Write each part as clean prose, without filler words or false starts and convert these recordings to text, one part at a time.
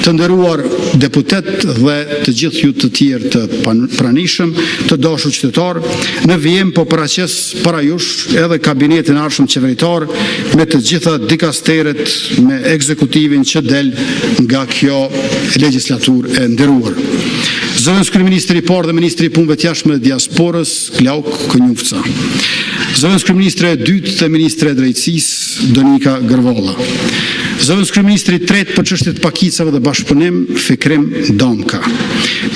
Të nderuar deputet dhe të gjithë ju të tjerë të pranishëm, të dashur qytetar, në vijim po paraqes para jush edhe kabinetin arshëm qeveritar me të gjitha dikasteret me ekzekutivin që del nga kjo legjislaturë e nderuar. Zëvendës kryeministri i parë dhe ministri i punëve të jashtme dhe diasporës, Glauk Kënjufca. Zëvendës kryeministri e dytë dhe ministre e drejtësisë, Donika Gërvolla. Zëvendës kryeministri i tretë për çështjet pakicave dhe bashkëpunim, Fikrim Damka.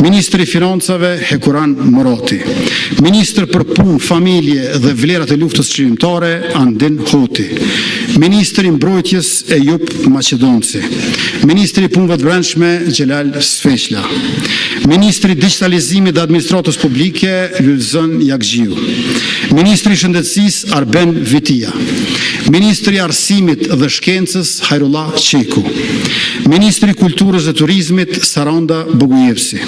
Ministri i financave, Hekuran Morati. Ministër për punë, familje dhe vlerat e luftës çlimtare, Andin Hoti. Ministri i mbrojtjes, Ejup Maqedonci. Ministri i punëve të brendshme, Xhelal Sfeqla. Ministri i digitalizimit dhe administratës publike, Lulzën Jakxhiu. Ministri i shëndetësisë, Arben Vitia. Ministri i arsimit dhe shkencës, Hajrullah Qeku. Ministri i kulturës dhe turizmit, Saranda Bogujevsi.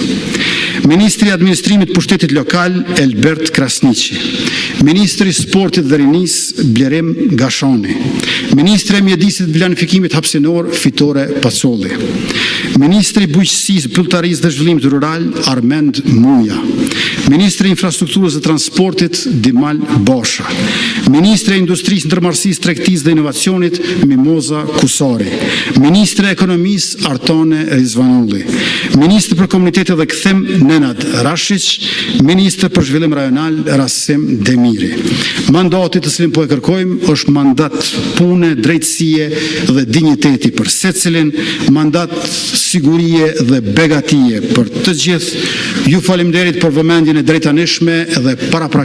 Ministri i administrimit pushtetit lokal, Elbert Krasniqi. Ministri i sportit dhe rinisë, Blerim Gashani. Ministri i mjedisit dhe planifikimit hapësinor, Fitore Pacolli. Ministri i bujqësisë, pylltarisë dhe zhvillimit rural, Armend Muja. Ministri i infrastrukturës dhe transportit, Dimal Basha. Ministri i industrisë, ndërmarrësisë, tregtisë dhe inovacionit, Mimoza Kusari. Ministri i ekonomisë, Artane Rizvanulli. Ministri për komunitetet dhe kthim, Nenad Rashiq. Ministri për zhvillim rajonal, Rasim Demiri. Mandati të cilin po e kërkojmë është mandat pune, drejtësie dhe dinjiteti për secilin, mandat sigurie dhe begatie për të gjithë. Ju faleminderit për vëmendjen e drejtanishme dhe